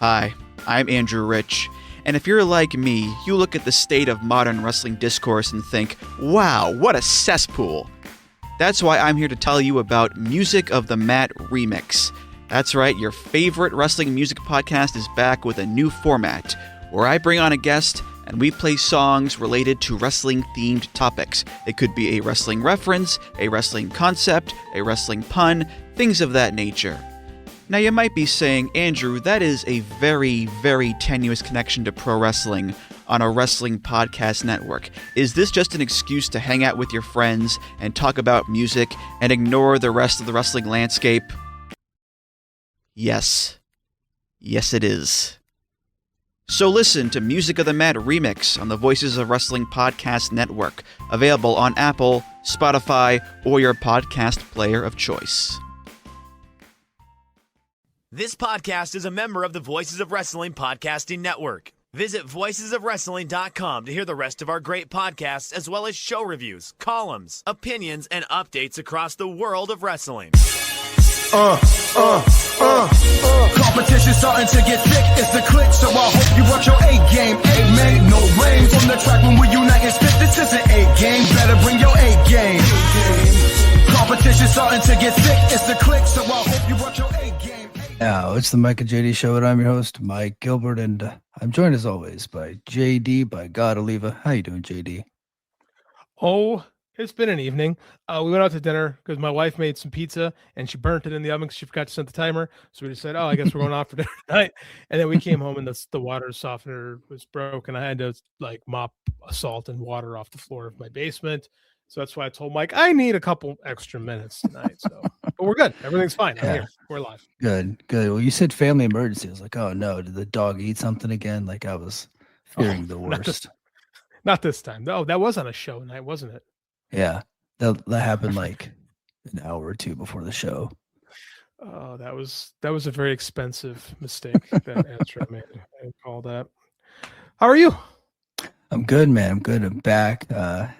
Hi, I'm Andrew Rich, and if you're like me, you look at the state of modern wrestling discourse and think, wow, what a cesspool. That's why I'm here to tell you about Music of the Mat Remix. That's right, your favorite wrestling music podcast is back with a new format, where I bring on a guest and we play songs related to wrestling-themed topics. It could be a wrestling reference, a wrestling concept, a wrestling pun, things of that nature. Now you might be saying, Andrew, that is a very, very tenuous connection to pro wrestling on a wrestling podcast network. Is this just an excuse to hang out with your friends and talk about music and ignore the rest of the wrestling landscape? Yes. Yes, it is. So listen to Music of the Mat Remix on the Voices of Wrestling Podcast Network, available on Apple, Spotify, or your podcast player of choice. This podcast is a member of the Voices of Wrestling Podcasting Network. Visit voicesofwrestling.com to hear the rest of our great podcasts, as well as show reviews, columns, opinions, and updates across the world of wrestling. Competition starting to get thick, it's the click, so I hope you watch your A game. A-man, no rain from the track when we unite and spit. This is an A game, better bring your A game. Competition starting to get thick, it's the click, so I hope you watch your A game. Now, it's the Mike and JD Show, and I'm your host, Mike Gilbert, and I'm joined as always by JD, by God Oliva. How you doing, JD? Oh, it's been an evening. We went out to dinner because my wife made some pizza, and she burnt it in the oven because she forgot to set the timer. So we just said, I guess we're going out for dinner tonight. And then we came home, and the water softener was broken. I had to, mop salt and water off the floor of my basement. So that's why I told Mike, I need a couple extra minutes tonight. So, but we're good. Everything's fine. I'm here. We're live. Good. Well, you said family emergency. I was like, oh no, did the dog eat something again? Like I was fearing the worst. Not this time. No, that was on a show night, wasn't it? Yeah, that happened like an hour or two before the show. Oh, that was a very expensive mistake that answer I made. I call that. How are you? I'm good, man. I'm good. I'm back. I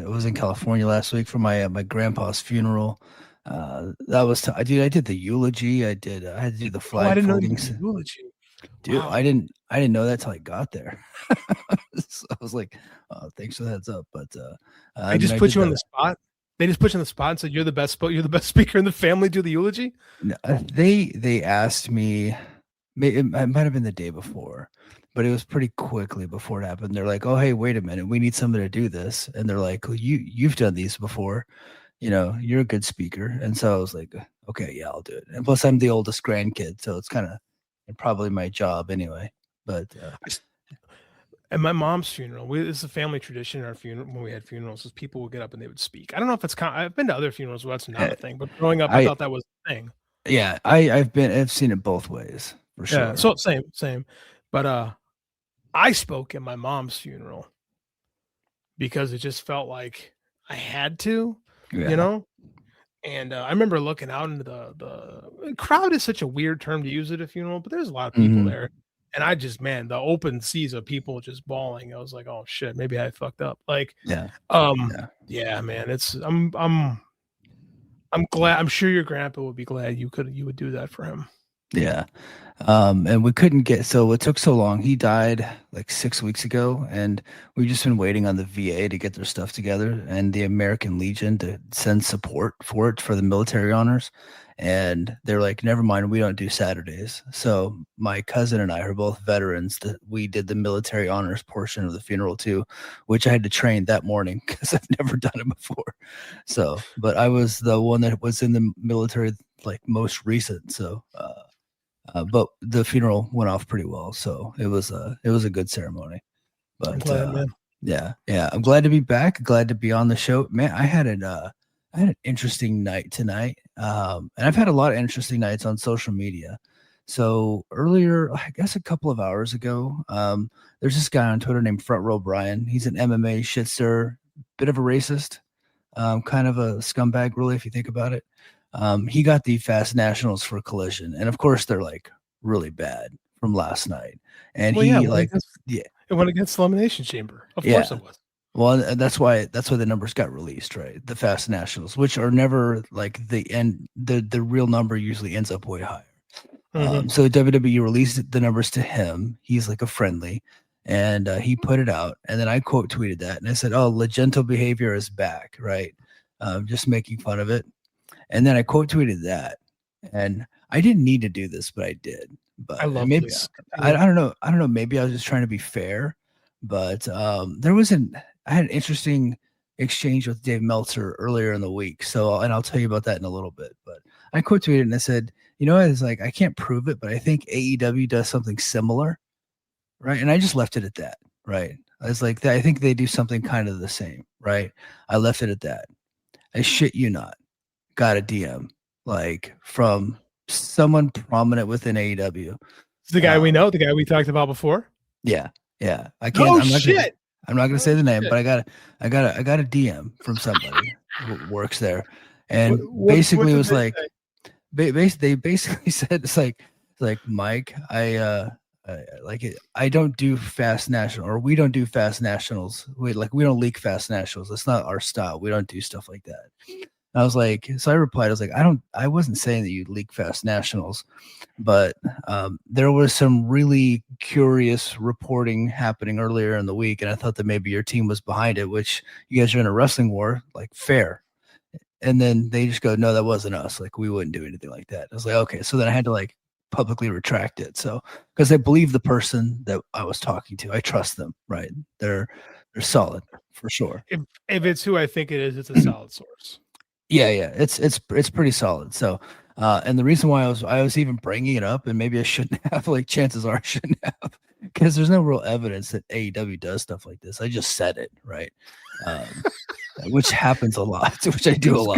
was in California last week for my grandpa's funeral. That was I did the eulogy. I had to do the flag. I didn't know folding. the eulogy. Dude, Wow. I didn't know that till I got there. So I was like, oh, thanks for the heads up. But I just put you on the spot. They just put you on the spot and said you're the best speaker in the family. Do the eulogy. No, they asked me. It might have been the day before, but it was pretty quickly before it happened. They're like, oh, hey, wait a minute. We need somebody to do this. And they're like, well, you've done these before. You're a good speaker. And so I was like, okay, yeah, I'll do it. And plus I'm the oldest grandkid. So it's kind of probably my job anyway. But at my mom's funeral, this is a family tradition in our funeral. When we had funerals, is people would get up and they would speak. I don't know if it's I've been to other funerals where that's not a thing, but growing up, I thought that was a thing. Yeah, I've seen it both ways for sure. Yeah, so same. But I spoke at my mom's funeral because it just felt like I had to, And I remember looking out into the crowd is such a weird term to use at a funeral, but there's a lot of people there. And I just, man, the open seas of people just bawling. I was like, oh shit, maybe I fucked up. Yeah, man, I'm glad. I'm sure your grandpa would be glad you would do that for him. Yeah. And we couldn't so it took so long. He died like 6 weeks ago, and we've just been waiting on the VA to get their stuff together and the American Legion to send support for the military honors. And they're like, never mind, we don't do Saturdays. So my cousin and I are both veterans that we did the military honors portion of the funeral too, which I had to train that morning because I've never done it before. So, but I was the one that was in the military, like most recent. So, but the funeral went off pretty well, so it was a good ceremony. But I'm glad, man. Yeah, I'm glad to be back. Glad to be on the show, man. I had an interesting night tonight, and I've had a lot of interesting nights on social media. So earlier, I guess a couple of hours ago, there's this guy on Twitter named Front Row Brian. He's an MMA shitster, bit of a racist, kind of a scumbag, really, if you think about it. He got the Fast Nationals for Collision, and of course they're like really bad from last night. And it went against the Elimination Chamber. Of course it was. Well, that's why the numbers got released, right? The Fast Nationals, which are never like the end. The real number usually ends up way higher. So WWE released the numbers to him. He's like a friendly, and he put it out. And then I quote tweeted that, and I said, "Oh, Legento behavior is back," right? Just making fun of it. And then I quote tweeted that, and I didn't need to do this, but I did. But I love maybe this. I don't know. I don't know. Maybe I was just trying to be fair, but I had an interesting exchange with Dave Meltzer earlier in the week. So, and I'll tell you about that in a little bit. But I quote tweeted and I said, you know, it's like I can't prove it, but I think AEW does something similar, right? And I just left it at that, right? I was like, I think they do something kind of the same, right? I left it at that. I shit you not, got a DM like from someone prominent within AEW. It's the guy we know, the guy we talked about before. Yeah. I can't. Oh, I'm not gonna say the name, but I got a DM from somebody who works there, and basically it was like, they basically said it's like Mike, I like it. I don't do fast national, or we don't do fast nationals. We don't leak fast nationals. That's not our style. We don't do stuff like that. And I was like, so I replied, I was like, I wasn't saying that you leak fast nationals, but there was some really curious reporting happening earlier in the week, and I thought that maybe your team was behind it, which you guys are in a wrestling war, like fair. And then they just go, no, that wasn't us. Like, we wouldn't do anything like that. I was like, okay. So then I had to like publicly retract it. So, because I believe the person that I was talking to, I trust them, right? They're solid for sure. If it's who I think it is, it's a solid source. Yeah, it's pretty solid. So, and the reason why I was even bringing it up, and maybe I shouldn't have, like chances are I shouldn't have, because there's no real evidence that AEW does stuff like this. I just said it, right? Which happens a lot, which I do a lot.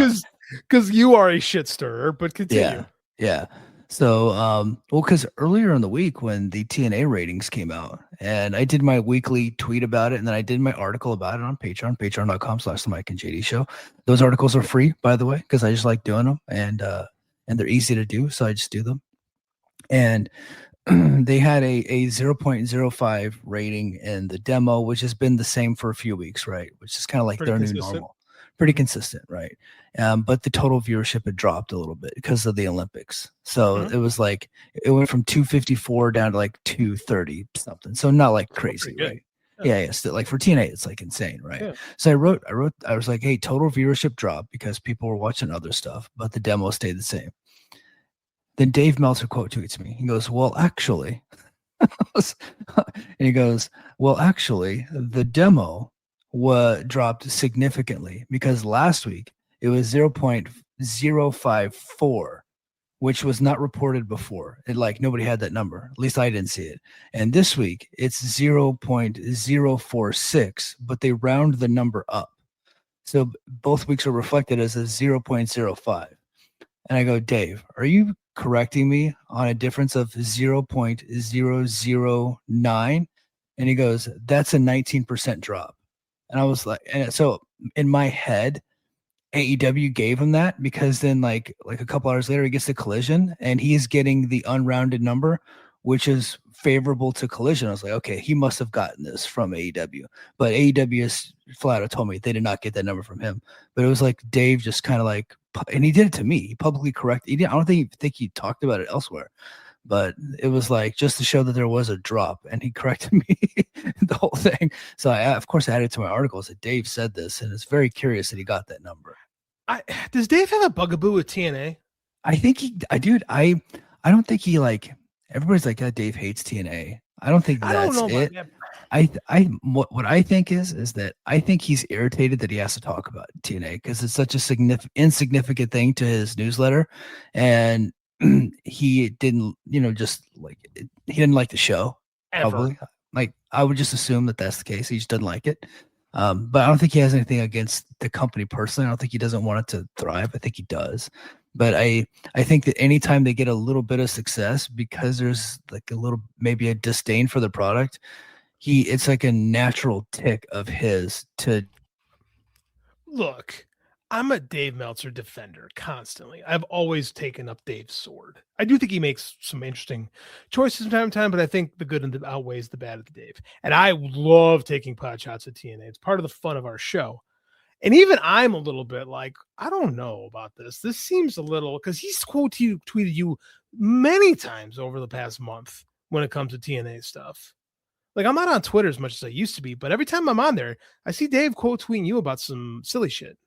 Because you are a shit stirrer, but continue. Yeah. So, well, because earlier in the week when the TNA ratings came out, and I did my weekly tweet about it, and then I did my article about it on Patreon, patreon.com/the Mike and JD Show. Those articles are free, by the way, because I just like doing them, and they're easy to do, so I just do them. And they had a 0.05 rating in the demo, which has been the same for a few weeks, right? Which is kind of like their new normal. Pretty consistent, right? But the total viewership had dropped a little bit because of the Olympics. So it was like it went from 254 down to like 230 something. So not like crazy, right? Yeah. Still, like for TNA, it's like insane, right? Yeah. So I was like, hey, total viewership dropped because people were watching other stuff, but the demo stayed the same. Then Dave Meltzer quote tweets me. He goes, well, actually, the demo dropped significantly because last week it was 0.054, which was not reported before. Like nobody had that number. At least I didn't see it. And this week it's 0.046, but they round the number up. So both weeks are reflected as a 0.05. And I go, Dave, are you correcting me on a difference of 0.009? And he goes, that's a 19% drop. And I was like, and so in my head, AEW gave him that because then like a couple hours later, he gets the Collision and he's getting the unrounded number, which is favorable to Collision. I was like, okay, he must have gotten this from AEW, but AEW is flat out told me they did not get that number from him. But it was like Dave just kind of like, and he did it to me. He publicly corrected. I don't think he talked about it elsewhere. But it was like just to show that there was a drop, and he corrected me the whole thing. So I, of course, I added to my articles that Dave said this, and it's very curious that he got that number. Does Dave have a bugaboo with TNA? I think I don't think he like. Everybody's like, yeah, Dave hates TNA. I don't think that's it. What I think is that I think he's irritated that he has to talk about TNA because it's such a insignificant thing to his newsletter, and he didn't, just like he didn't like the show. Ever. Probably. Like I would just assume that that's the case. He just doesn't like it. But I don't think he has anything against the company personally. I don't think he doesn't want it to thrive. I think he does. But I think that anytime they get a little bit of success because there's like a little, maybe a disdain for the product, it's like a natural tick of his to look. I'm a Dave Meltzer defender constantly. I've always taken up Dave's sword. I do think he makes some interesting choices from time to time, but I think the good outweighs the bad of Dave. And I love taking pot shots at TNA. It's part of the fun of our show. And even I'm a little bit like, I don't know about this. This seems a little, because he's tweeted you many times over the past month when it comes to TNA stuff. Like, I'm not on Twitter as much as I used to be, but every time I'm on there, I see Dave quote tweeting you about some silly shit.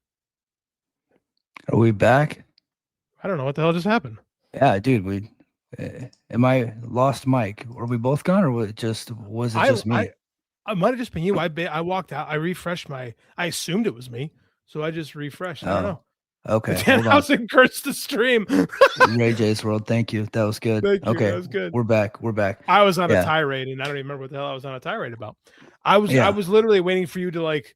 Are we back? I don't know what the hell just happened. Yeah, dude. Am I lost Mike? Were we both gone, or was it just me? I might have just been you. I walked out. I refreshed I assumed it was me, so I just refreshed. I don't know. Okay. Danhausen cursed the stream. Ray J's World. Thank you. That was good. Thank you. Okay. That was good. We're back. I was on a tirade, and I don't even remember what the hell I was on a tirade about. I was literally waiting for you to like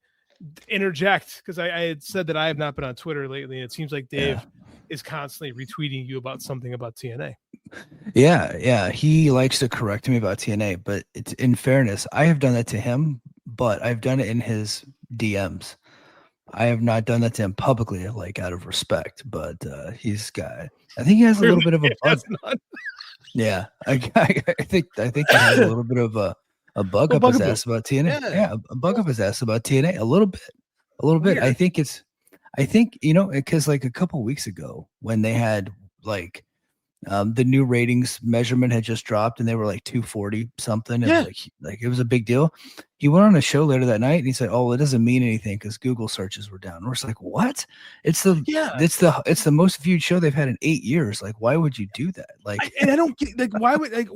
interject, because I had said that I have not been on Twitter lately, and it seems like Dave is constantly retweeting you about something about TNA. Yeah. He likes to correct me about TNA, but it's, in fairness, I have done that to him, but I've done it in his DMs. I have not done that to him publicly, like out of respect, but I think he has a little bit of a bug. Yeah, I think he has a little bit of a bug up his ass about TNA. Yeah, a bug up his ass about TNA a little bit. Weird. I think because like a couple weeks ago when they had like the new ratings measurement had just dropped and they were like 240 something. And like it was a big deal. He went on a show later that night and he said, "Oh, it doesn't mean anything because Google searches were down." And we're just like, "What? It's the most viewed show they've had in 8 years. Like, why would you do that?" Like, and I don't get, like, why would, like,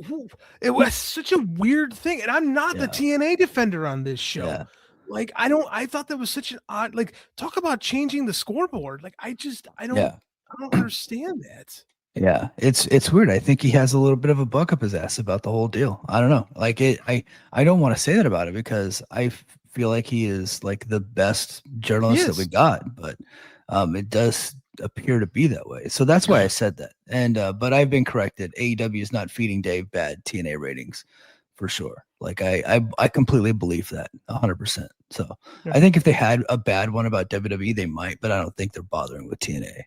it was such a weird thing. And I'm not the TNA defender on this show. Yeah. Like, I thought that was such an odd, like, talk about changing the scoreboard. Like, I don't understand that. Yeah, it's weird. I think he has a little bit of a bug up his ass about the whole deal. I don't know. Like I don't want to say that about it because I feel like he is like the best journalist that we got, but it does appear to be that way. So that's why I said that. And but I've been corrected. AEW is not feeding Dave bad TNA ratings for sure. Like I completely believe that 100%. So I think if they had a bad one about WWE, they might, but I don't think they're bothering with TNA.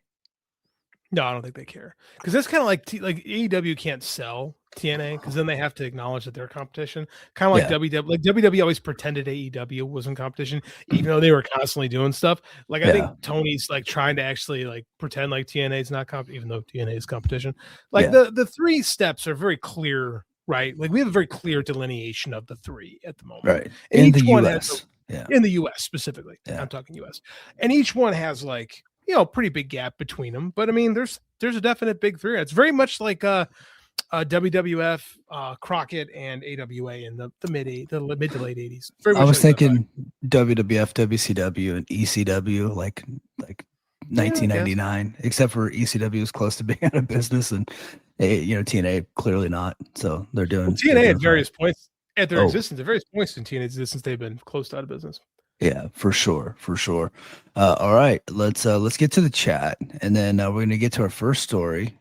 No, I don't think they care, because that's kind of like AEW can't sell TNA because then they have to acknowledge that they're competition. Kind of like WWE. Like WWE always pretended AEW was in competition, even though they were constantly doing stuff. Like I think Tony's like trying to actually like pretend like TNA is not even though TNA is competition. Like the three steps are very clear, right? Like we have a very clear delineation of the three at the moment, right? And in the US, in the US specifically. I'm talking US, and each one has like, pretty big gap between them. But I mean, there's a definite big three. It's very much like WWF, Crockett, and AWA in the mid to late 80s. I was thinking WWF, WCW, and ECW, like 1999, except for ECW is close to being out of business, and TNA clearly not. So they're doing TNA at various points at their existence. At various points in TNA's existence, they've been close to out of business. Yeah, for sure. All right, let's get to the chat, and then we're going to get to our first story.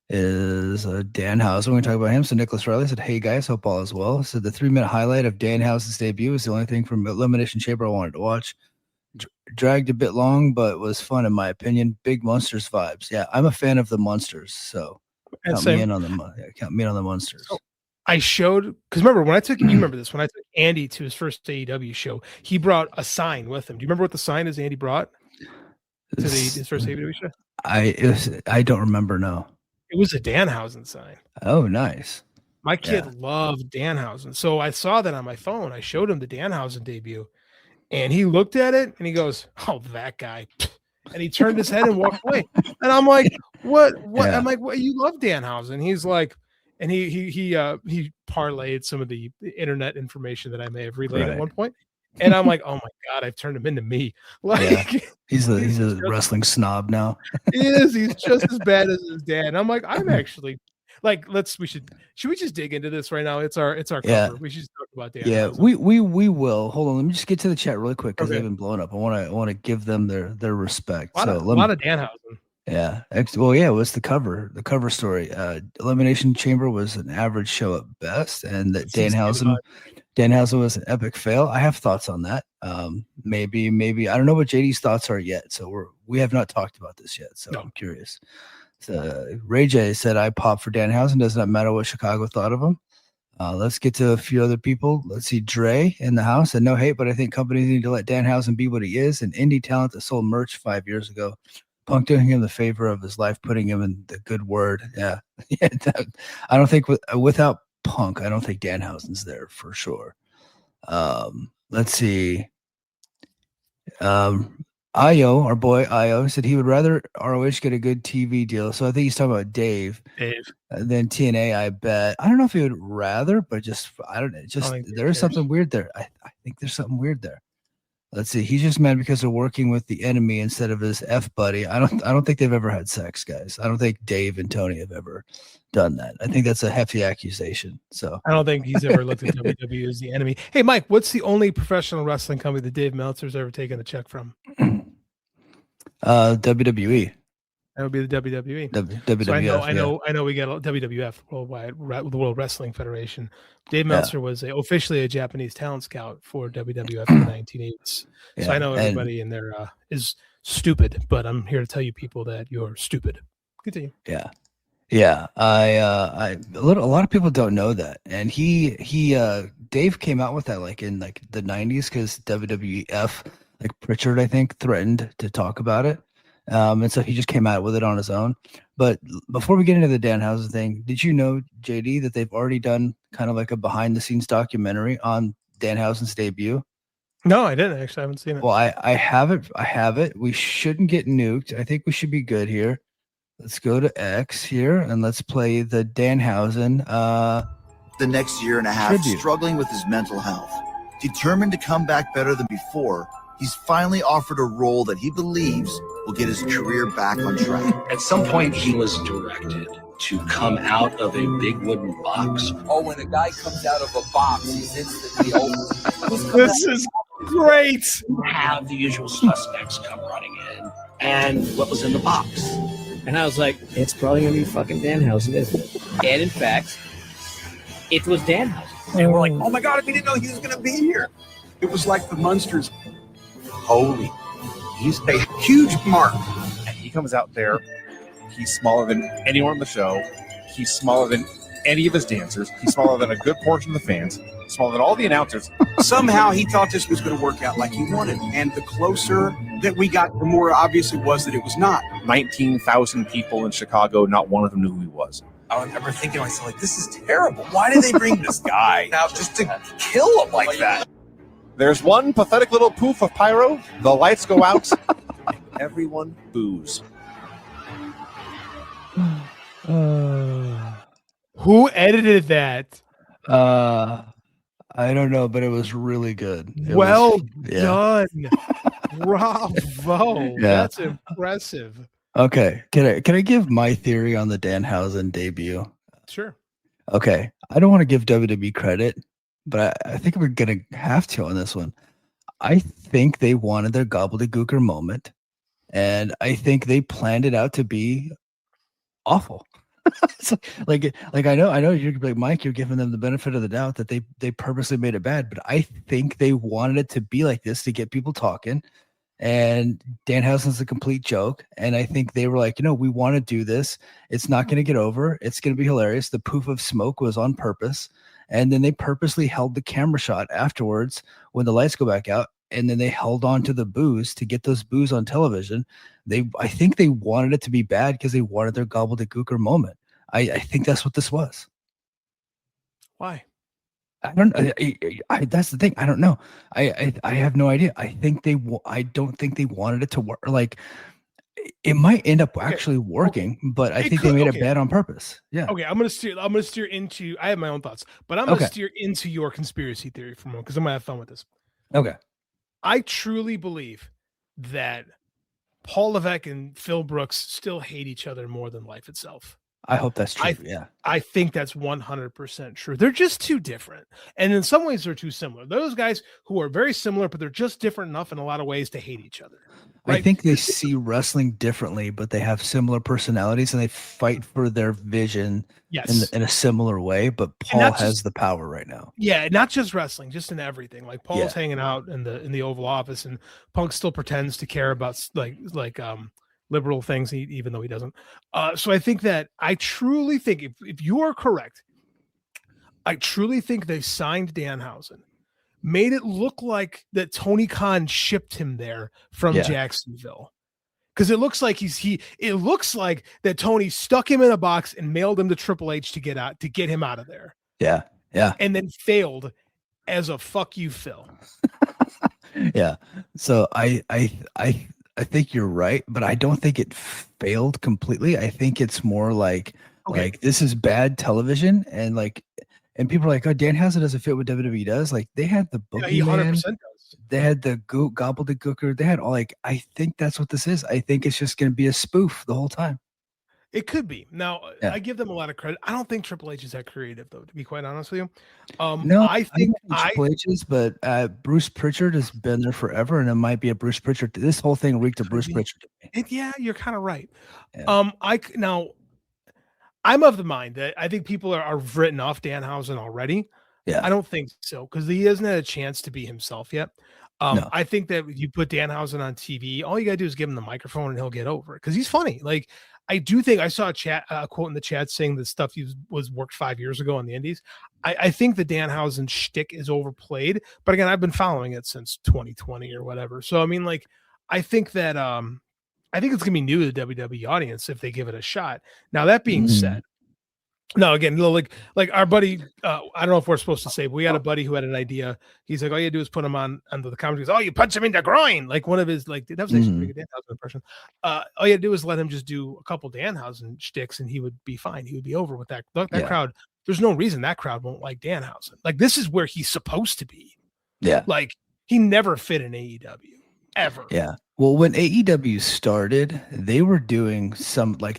Is Danhausen. We're going to talk about him. So Nicholas Riley said, "Hey guys, hope all is well." So the 3-minute highlight of Danhausen's debut is the only thing from Elimination Chamber I wanted to watch. Dragged a bit long, but was fun in my opinion. Big Monsters vibes. Yeah, I'm a fan of the Monsters, so count me in on the Monsters. Oh. I showed, because remember when I took, you remember this, when I took Andy to his first AEW show, he brought a sign with him. Do you remember what the sign is Andy brought to his first AEW show? I don't remember, no. It was a Danhausen sign. Oh, nice. My kid loved Danhausen. So I saw that on my phone. I showed him the Danhausen debut, and he looked at it and he goes, "Oh, that guy." And he turned his head and walked away. And I'm like, what? Yeah. I'm like, "What? You love Danhausen?" He's like, and he parlayed some of the internet information that I may have relayed at one point. And I'm like, "Oh my God, I've turned him into me." Like he's a wrestling snob now. He is. He's just as bad as his dad. And I'm like, I'm actually like, should we just dig into this right now? It's our cover. We should talk about Dan. Yeah, we will. Hold on, let me just get to the chat really quick because they've been blowing up. I want to give them their respect. A lot of Danhausen. Yeah. What's the cover story? Elimination Chamber was an average show at best, and that Danhausen was an epic fail. I have thoughts on that. Maybe I don't know what JD's thoughts are yet. So we have not talked about this yet. So I'm curious. So Ray J said, "I pop for Danhausen. Does not matter what Chicago thought of him." Let's get to a few other people. Let's see, Dre in the house. And no hate, but I think companies need to let Danhausen be what he is, an indie talent that sold merch 5 years ago. Punk doing him the favor of his life, putting him in the good word. Yeah. I don't think without Punk, I don't think Danhausen's there for sure. Let's see. Io, our boy Io, said he would rather ROH get a good TV deal. So I think he's talking about Dave. Than TNA, I bet. I don't know if he would rather, but just I don't know. Just there's something weird there. I think there's something weird there. Let's see. He's just mad because they're working with the enemy instead of his F buddy. I don't think they've ever had sex, guys. I don't think Dave and Tony have ever done that. I think that's a hefty accusation. So I don't think he's ever looked at WWE as the enemy. Hey, Mike, what's the only professional wrestling company that Dave Meltzer's ever taken a check from? WWE. That would be the WWE. WWF, so I know we get WWF, the World Wrestling Federation. Dave Meltzer was officially a Japanese talent scout for WWF in the 1980s. So I know everybody in there is stupid, but I'm here to tell you people that you're stupid. Continue. Yeah. A lot of people don't know that, and Dave came out with that in the 90s because WWF, Pritchard, I think, threatened to talk about it. And so he just came out with it on his own. But before we get into the Danhausen thing, did you know, JD, that they've already done kind of a behind the scenes documentary on Danhausen's debut? No, I didn't actually. I haven't seen it. Well, I have it. I have it. We shouldn't get nuked. I think we should be good here. Let's go to X here and let's play the Danhausen. The next year and a half, struggling with his mental health, determined to come back better than before. He's finally offered a role that he believes will get his career back on track. At some point, he was directed to come out of a big wooden box. Oh, when a guy comes out of a box, he's instantly over. This is great. Have the usual suspects come running in, and what was in the box? And I was like, it's probably going to be fucking Danhausen, isn't it? And in fact, it was Danhausen. And we're like, oh my God, we didn't know he was going to be here. It was like the Munsters. Holy, he's a huge mark. And he comes out there, he's smaller than anyone on the show. He's smaller than any of his dancers. He's smaller than a good portion of the fans. Smaller than all the announcers. Somehow he thought this was going to work out like he wanted. And the closer that we got, the more obvious it was that it was not. 19,000 people in Chicago, not one of them knew who he was. I remember thinking to myself, this is terrible. Why did they bring this guy out just to kill him like that? There's one pathetic little poof of pyro. The lights go out. And everyone boos. Who edited that? I don't know, but it was really good. Well done. Bravo. Yeah. That's impressive. Okay. Can I give my theory on the Danhausen debut? Sure. Okay. I don't want to give WWE credit, but I think we're going to have to on this one. I think they wanted their gobbledygooker moment, and I think they planned it out to be awful. So, I know you're like, Mike, you're giving them the benefit of the doubt that they purposely made it bad, but I think they wanted it to be like this to get people talking. And Danhausen's a complete joke, and I think they were like, we want to do this. It's not going to get over. It's going to be hilarious. The poof of smoke was on purpose, and then they purposely held the camera shot afterwards when the lights go back out, and then they held on to the boos to get those boos on television. I think they wanted it to be bad because they wanted their gobbledygooker moment. I think that's what this was. Why? I don't. That's the thing. I don't know. I have no idea. I don't think they wanted it to work. It might end up actually working, but I think they made it bad on purpose. Yeah. Okay. I'm gonna steer into. I have my own thoughts, but I'm gonna steer into your conspiracy theory for a moment because I'm gonna have fun with this. Okay. I truly believe that Paul Levesque and Phil Brooks still hate each other more than life itself. I hope that's true. I think that's 100% true. They're just too different. And in some ways, they're too similar. Those guys who are very similar, but they're just different enough in a lot of ways to hate each other. Right? I think they see wrestling differently, but they have similar personalities and they fight for their vision in a similar way. But Paul has the power right now. Yeah, not just wrestling, just in everything. Like Paul's hanging out in the Oval Office, and Punk still pretends to care about liberal things, even though he doesn't. So I think that I truly think if you are correct, I truly think they signed Danhausen, made it look like that Tony Khan shipped him there from Jacksonville. Because it looks like it looks like that Tony stuck him in a box and mailed him to Triple H to get him out of there. Yeah. Yeah. And then failed as a fuck you, Phil. Yeah. So I think you're right, but I don't think it failed completely. I think it's more like this is bad television, and people are like, oh, Danhausen doesn't fit what WWE does. Like they had the Boogeyman, he 100% does. They had the gobbledygooker. They had all I think that's what this is. I think it's just going to be a spoof the whole time. It could be. Now, I give them a lot of credit. I don't think Triple H is that creative, though, to be quite honest with you. No, I think Triple H is, but Bruce Pritchard has been there forever, and it might be a Bruce Pritchard. This whole thing reeked of Bruce Pritchard. Yeah, you're kind of right. Yeah. I'm of the mind that I think people are written off Danhausen already. Yeah, I don't think so, because he hasn't had a chance to be himself yet. No. I think that you put Danhausen on TV, all you gotta do is give him the microphone and he'll get over it, because he's funny. Like, I do think I saw a quote in the chat saying the stuff was worked 5 years ago on the Indies. I think the Danhausen shtick is overplayed, but again, I've been following it since 2020 or whatever. So I mean, like, I think that I think it's gonna be new to the WWE audience if they give it a shot. Now, that being said, no, again, like our buddy, I don't know if we're supposed to say, but we had a buddy who had an idea. He's like, all you do is put him under the commentary. Oh, you punch him in the groin. Like one of his, like, that was actually a pretty good Danhausen impression. All you do is let him just do a couple Danhausen shticks and he would be fine. He would be over with that. Look, that crowd, there's no reason that crowd won't like Danhausen. Like, this is where he's supposed to be. Yeah. Like, he never fit in AEW ever. Yeah. Well, when AEW started, they were doing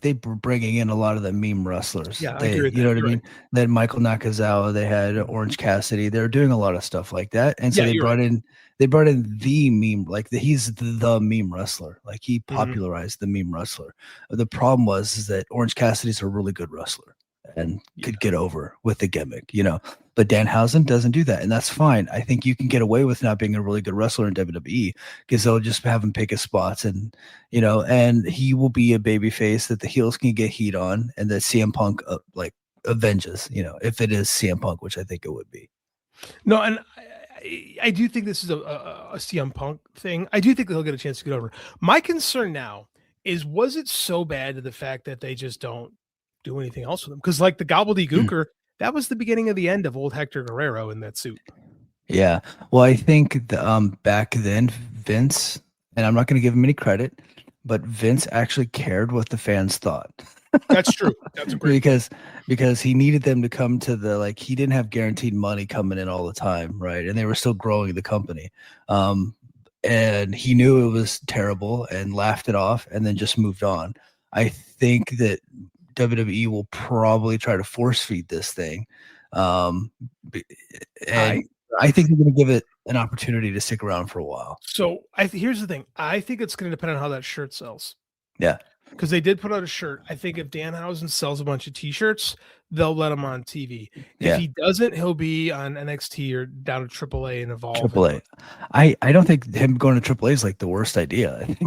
they were bringing in a lot of the meme wrestlers. Yeah, I agree with you know that. what I mean? They had Michael Nakazawa, they had Orange Cassidy. They were doing a lot of stuff like that, and so they brought in the meme, he's the meme wrestler. Like, he popularized the meme wrestler. The problem is that Orange Cassidy's a really good wrestler and could get over with the gimmick, But Danhausen doesn't do that, and that's fine. I think you can get away with not being a really good wrestler in WWE because they'll just have him pick his spots, and and he will be a babyface that the heels can get heat on, and that CM Punk avenges. If it is CM Punk, which I think it would be. No, and I do think this is a CM Punk thing. I do think they'll get a chance to get over. My concern now is, was it so bad to the fact that they just don't do anything else with him? Because like the gobbledygooker, that was the beginning of the end of old Hector Guerrero in that suit. Yeah. Well, I think back then, Vince, and I'm not going to give him any credit, but Vince actually cared what the fans thought. That's true. That's a great because he needed them to come to he didn't have guaranteed money coming in all the time, right? And they were still growing the company. And he knew it was terrible and laughed it off and then just moved on. I think that WWE will probably try to force feed this thing. And I think they're going to give it an opportunity to stick around for a while. So here's the thing. I think it's going to depend on how that shirt sells. Yeah. Because they did put out a shirt. I think if Danhausen sells a bunch of T-shirts, they'll let him on TV. If he doesn't, he'll be on NXT or down to AAA and Evolve. AAA. I don't think him going to AAA is like the worst idea. I think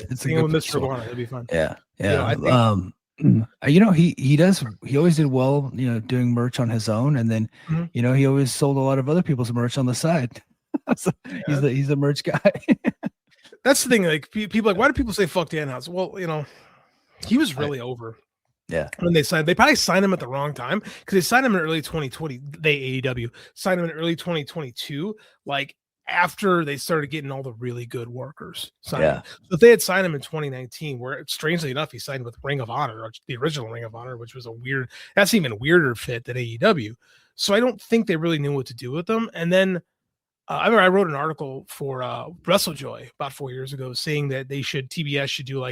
it's a good Mr. Guana. It'll be fun. Yeah. Yeah. He always did well, doing merch on his own, and then he always sold a lot of other people's merch on the side. So he's the merch guy. That's the thing. Like, people why do people say fuck Danhausen? Well, he was really over. Yeah. When they probably signed him at the wrong time, because they signed him in early 2020. AEW signed him in early 2022, like after they started getting all the really good workers signed. Yeah. So if they had signed him in 2019, where strangely enough he signed with Ring of Honor, the original Ring of Honor, which was that's even weirder fit than AEW. So I don't think they really knew what to do with them. And then I remember I wrote an article for WrestleJoy about 4 years ago saying that TBS should do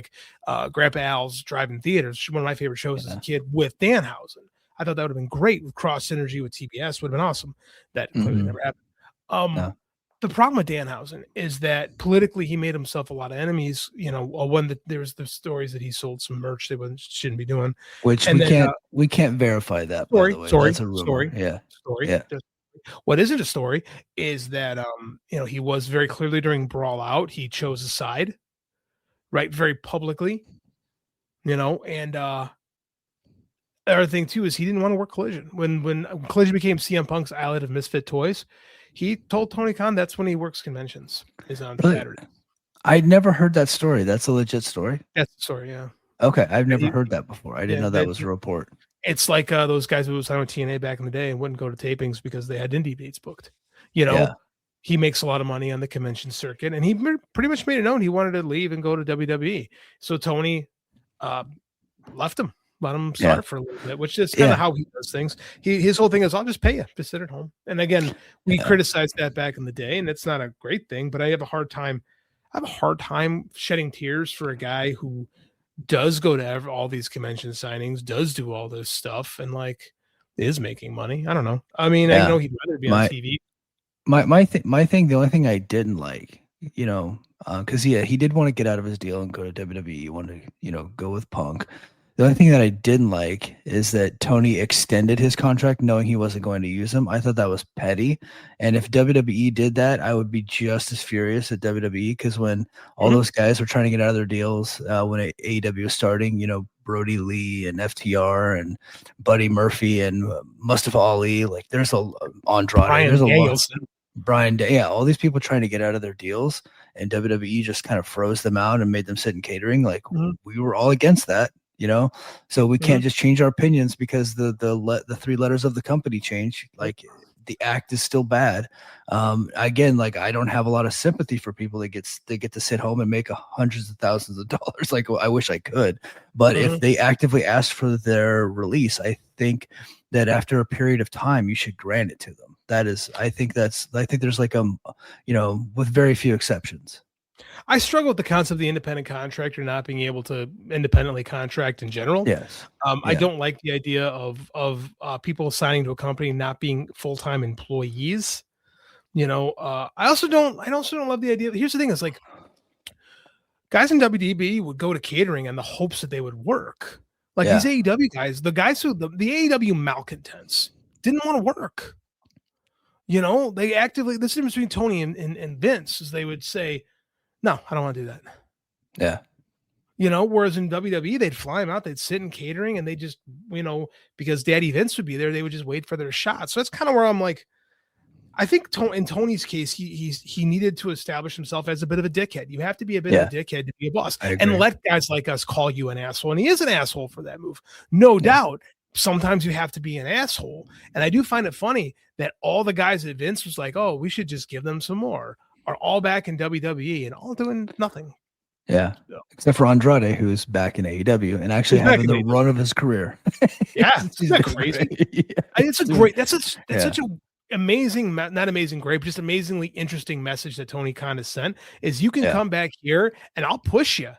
Grandpa Al's Drive-In Theaters, one of my favorite shows as a kid, with Danhausen. I thought that would have been great with cross synergy with TBS. Would have been awesome. That clearly never happened. The problem with Danhausen is that politically he made himself a lot of enemies. There was the stories that he sold some merch they shouldn't be doing, which we can't verify that. By the way. That's a rumor. Story. Yeah. What isn't a story is that he was very clearly during Brawl Out, he chose a side, right, very publicly, and other thing too is he didn't want to work Collision. When Collision became CM Punk's outlet of Misfit Toys, he told Tony Khan that's when he works conventions, is on Saturday. I'd never heard that story. That's a legit story. That's the story, yeah. Okay, I've never heard that before. I didn't know that was a report. It's like those guys who was on TNA back in the day and wouldn't go to tapings because they had indie dates booked. You know, he makes a lot of money on the convention circuit, and he pretty much made it known he wanted to leave and go to WWE. So Tony left him, let him start for a little bit, which is kind of how he does things. His whole thing is, I'll just pay you, just sit at home. And again, we criticized that back in the day, and it's not a great thing, but I have a hard time shedding tears for a guy who does go to all these convention signings, does do all this stuff, and like is making money. I don't know. I mean, I know he'd rather be on TV. My thing, the only thing I didn't like, you know, because he did want to get out of his deal and go to WWE. He wanted to, you know, go with Punk. The only thing that I didn't like is that Tony extended his contract knowing he wasn't going to use him. I thought that was petty. And if WWE did that, I would be just as furious at WWE, because when all those guys were trying to get out of their deals, when AEW was starting, you know, Brody Lee and FTR and Buddy Murphy and Mustafa Ali, like there's Andrade, there's a lot. Brian, all these people trying to get out of their deals, and WWE just kind of froze them out and made them sit in catering. Like we were all against that. You know, so we can't just change our opinions because the three letters of the company change. Like the act is still bad. Again, like I don't have a lot of sympathy for people that get to sit home and make hundreds of thousands of dollars. Like I wish I could, but if they actively ask for their release, I think that after a period of time, you should grant it to them. I think there's like you know, with very few exceptions. I struggle with the concept of the independent contractor not being able to independently contract in general. Yes. I don't like the idea of people signing to a company not being full-time employees. You know, I also don't love the idea. Here's the thing: is like guys in WDB would go to catering in the hopes that they would work. Like these AEW guys, the guys who the AEW malcontents didn't want to work. You know, they actively. This is the difference between Tony and Vince is they would say, no, I don't want to do that. Yeah. You know, whereas in WWE, they'd fly them out, they'd sit in catering, and they just, you know, because Daddy Vince would be there, they would just wait for their shot. So that's kind of where I'm like, I think in Tony's case, he needed to establish himself as a bit of a dickhead. You have to be a bit of a dickhead to be a boss, and let guys like us call you an asshole. And he is an asshole for that move, no doubt. Sometimes you have to be an asshole, and I do find it funny that all the guys that Vince was like, "Oh, we should just give them some more," are all back in WWE and all doing nothing. Yeah. Except for Andrade, who's back in AEW and actually having the run of his career. Yeah. Isn't that crazy? It's a great, that's such an amazing, not amazing, great, but just amazingly interesting message that Tony Khan has sent is you can come back here and I'll push you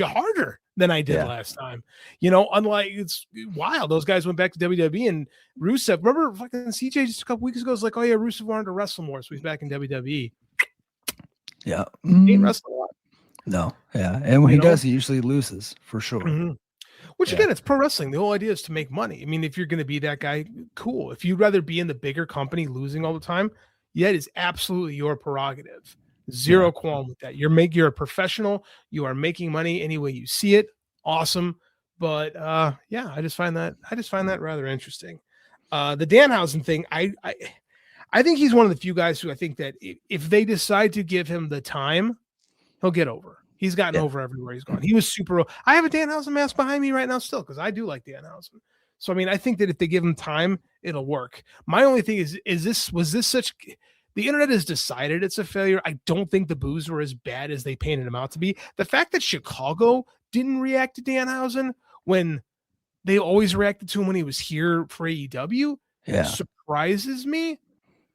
harder than I did last time. You know, unlike it's wild. Those guys went back to WWE and Rusev, remember fucking CJ just a couple weeks ago was like, oh yeah, Rusev wanted to wrestle more. So he's back in WWE. Yeah. He ain't wrestled a lot. No. Yeah. And when he does, he usually loses for sure. Which again, it's pro wrestling. The whole idea is to make money. I mean, if you're going to be that guy, cool. If you'd rather be in the bigger company losing all the time, that is absolutely your prerogative. Zero qualm with that. You're a professional. You are making money any way you see it. Awesome. But I just find that rather interesting. The Danhausen thing, I think he's one of the few guys who I think that if they decide to give him the time, he'll get over. He's gotten over everywhere he's gone. He was super. I have a Danhausen mask behind me right now still because I do like Danhausen. So, I mean, I think that if they give him time, it'll work. My only thing was this such – the internet has decided it's a failure. I don't think the boos were as bad as they painted him out to be. The fact that Chicago didn't react to Danhausen when they always reacted to him when he was here for AEW surprises me.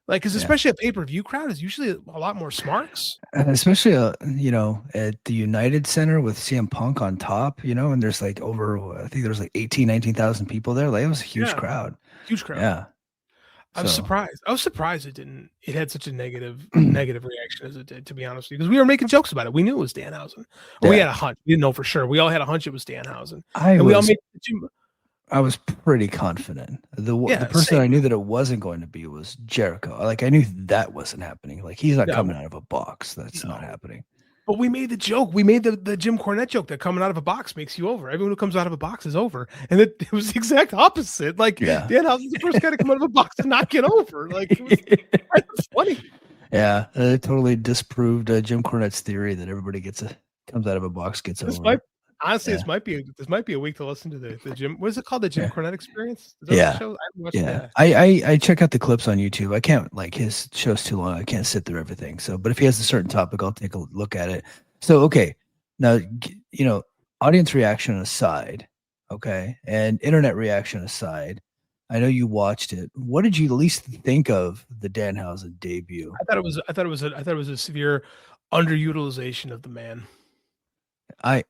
Like, because especially a pay-per-view crowd is usually a lot more smarts. Especially, you know, at the United Center with CM Punk on top, you know, and there's like I think there's like 19,000 people there. Like, it was a huge crowd. Huge crowd. Yeah. I was surprised it had such a negative reaction as it did, to be honest with you, because we were making jokes about it. We knew it was Danhausen. We had a hunch. We didn't know for sure. We all had a hunch it was Danhausen. I was pretty confident. The person I knew that it wasn't going to be was Jericho. Like, I knew that wasn't happening. Like, he's not coming out of a box. That's not happening. But we made the joke. We made the Jim Cornette joke that coming out of a box makes you over. Everyone who comes out of a box is over. And it was the exact opposite. Like Danhausen's the first guy to come out of a box and not get over. Like it was kind of funny. Yeah, it totally disproved Jim Cornette's theory that everybody comes out of a box, gets over. Honestly, this might be a week to listen to the Jim. What is it called? The Jim Cornette Experience? Is that Yeah. the show? I haven't watched that. I check out the clips on YouTube. I can't, like, his show's too long. I can't sit through everything. So, but if he has a certain topic, I'll take a look at it. So, okay, now, audience reaction aside, okay, and internet reaction aside, I know you watched it. What did you at least think of the Danhausen debut? I thought it was a severe underutilization of the man. I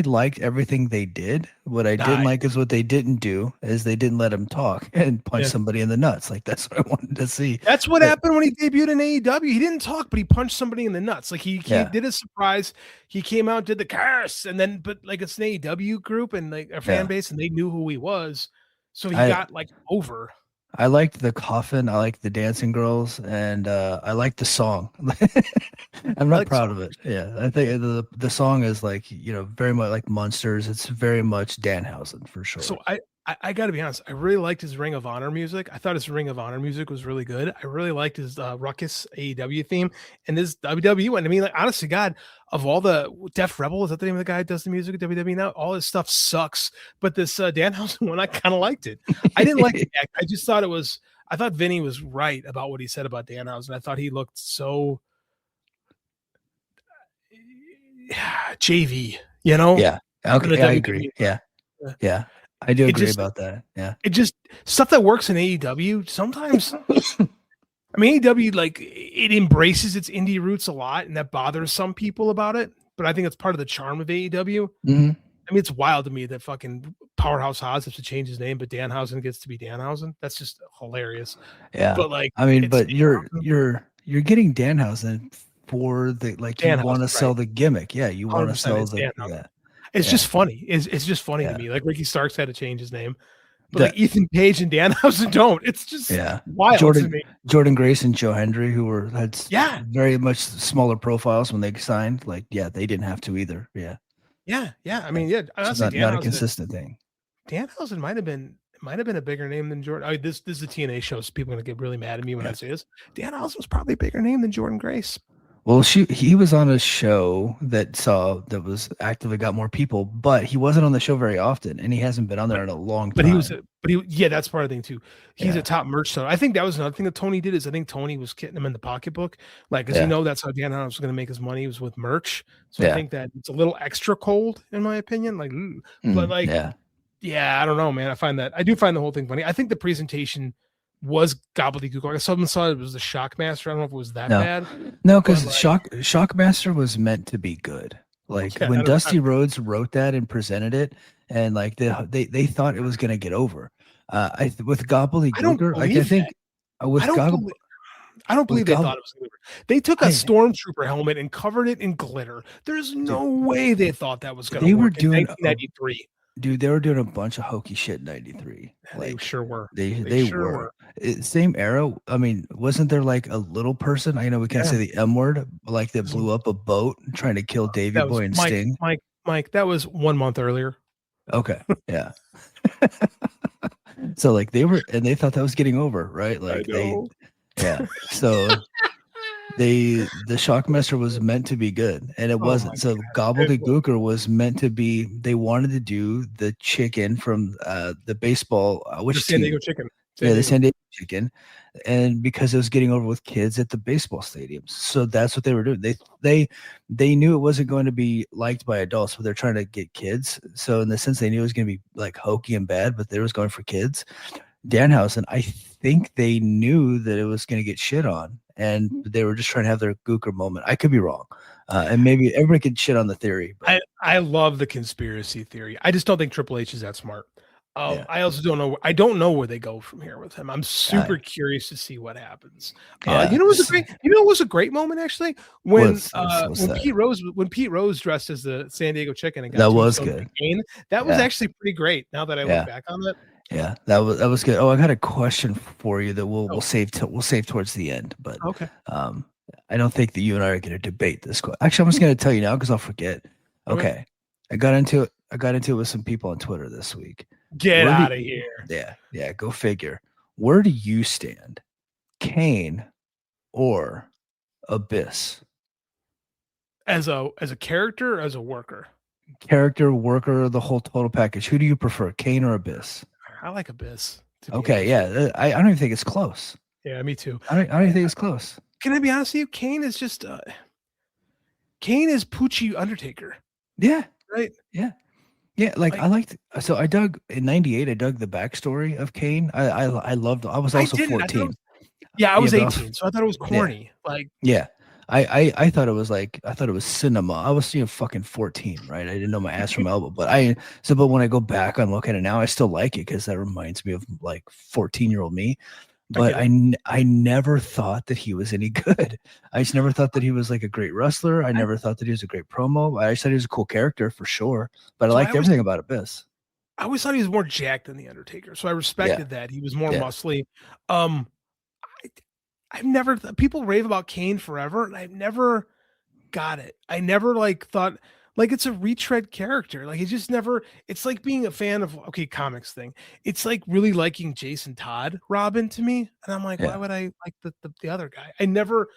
liked everything they did. What I didn't like is what they didn't do is they didn't let him talk and punch somebody in the nuts. Like that's what I wanted to see. That's what happened when he debuted in AEW. He didn't talk, but he punched somebody in the nuts. Like he did a surprise. He came out, did the curse, and then but like it's an AEW group and like a fan base, and they knew who he was, so he got like over. I liked the coffin. I liked the dancing girls, and I liked the song. I'm not proud of it. Yeah, I think the song is like very much like Monsters. It's very much Danhausen for sure. So I got to be honest. I really liked his Ring of Honor music. I thought his Ring of Honor music was really good. I really liked his Ruckus AEW theme and his WWE one. I mean, like honestly, God, of all the Def Rebel, is that the name of the guy who does the music at WWE now? All his stuff sucks, but this Danhausen one, I kind of liked it. I didn't like it. I just thought it was. I thought Vinny was right about what he said about Danhausen. I thought he looked so JV, Yeah. Okay, I agree. Yeah. I do agree about that. Yeah. It just stuff that works in AEW sometimes. I mean, AEW, like, it embraces its indie roots a lot, and that bothers some people about it. But I think it's part of the charm of AEW. Mm-hmm. I mean, it's wild to me that fucking Powerhouse Hobbs has to change his name, but Danhausen gets to be Danhausen. That's just hilarious. Yeah. But like, I mean, but you're getting Danhausen for the you want to sell the gimmick. Yeah, you want to sell the. It's just funny. It's just funny to me. Like Ricky Starks had to change his name, but like Ethan Page and Danhausen don't. It's just wild to me. Jordan Grace and Joe Hendry, who had very much smaller profiles when they signed, they didn't have to either. Yeah. I mean, honestly, not a consistent thing. Danhausen might have been a bigger name than Jordan. I mean, this is a TNA show, so people are gonna get really mad at me when I say this. Danhausen was probably a bigger name than Jordan Grace. Well, he was on a show that was actively got more people, but he wasn't on the show very often, and he hasn't been on there in a long time. That's part of the thing too. He's a top merch seller. I think that was another thing that Tony did. I think Tony was getting him in the pocketbook, that's how Danhausen was going to make his money, was with merch. So I think that it's a little extra cold, in my opinion. I don't know, man. I do find the whole thing funny. I think the presentation was gobbledygook. Like someone saw it was the Shockmaster. I don't know if it was that bad. No, because Shockmaster was meant to be good. When Dusty Rhodes wrote that and presented it, and they thought it was going to get over. With gobbledygook, I don't believe they thought it was going to get over. They took a stormtrooper helmet and covered it in glitter. There's no way they thought that was going to work in 1993. Dude, they were doing a bunch of hokey shit in 93. They sure were. They were. Same era. I mean, wasn't there a little person? I know we can't say the M word, that blew up a boat trying to kill Davey Boy and Sting. Mike, that was 1 month earlier. Okay. Yeah. So they thought that was getting over, right? So the Shockmaster was meant to be good, and it wasn't. So Gobbledygooker was meant to be. They wanted to do the chicken from the baseball, the San Diego Chicken. The San Diego Chicken, and because it was getting over with kids at the baseball stadiums, so that's what they were doing. They knew it wasn't going to be liked by adults, but they're trying to get kids. So in the sense, they knew it was going to be hokey and bad, but they was going for kids. Danhausen, I think they knew that it was going to get shit on, and they were just trying to have their Gooker moment. I could be wrong, and maybe everybody could shit on the theory. But. I love the conspiracy theory. I just don't think Triple H is that smart. I also don't know. I don't know where they go from here with him. I'm super curious to see what happens. You know what was a great moment actually when Pete Rose dressed as the San Diego Chicken and got that was good. That was actually pretty great. Now that I look back on it. Yeah, that was good. Oh, I got a question for you that we'll save towards the end. But okay. I don't think that you and I are going to debate this. Actually, I'm just going to tell you now because I'll forget. Okay. I got into it with some people on Twitter this week. Get out of here. Yeah. Go figure. Where do you stand, Kane or Abyss? As a character, or as a worker? Character, worker, the whole total package. Who do you prefer, Kane or Abyss? I like Abyss. Okay, yeah. I don't even think it's close. Yeah, me too. I don't even think it's close. Can I be honest with you? Kane is just Kane is Poochie Undertaker. Yeah. Right? Yeah. Yeah, I liked. So I dug in '98. I dug the backstory of Kane. I loved. I was also 14. I was 18, so I thought it was corny. I thought it was cinema. I was fucking 14, right? I didn't know my ass from elbow, but when I go back and look at it now, I still like it because that reminds me of 14-year-old me. But I never thought that he was any good. I just never thought that he was a great wrestler. I never thought that he was a great promo. I just thought he was a cool character for sure. But I liked everything about Abyss. I always thought he was more jacked than the Undertaker, so I respected that. He was more muscly. I've never people rave about Kane forever, and I've never got it. I never thought it's a retread character. It's just never. It's like being a fan of comics thing. It's like really liking Jason Todd Robin to me, and I'm like, why would I like the other guy? I never.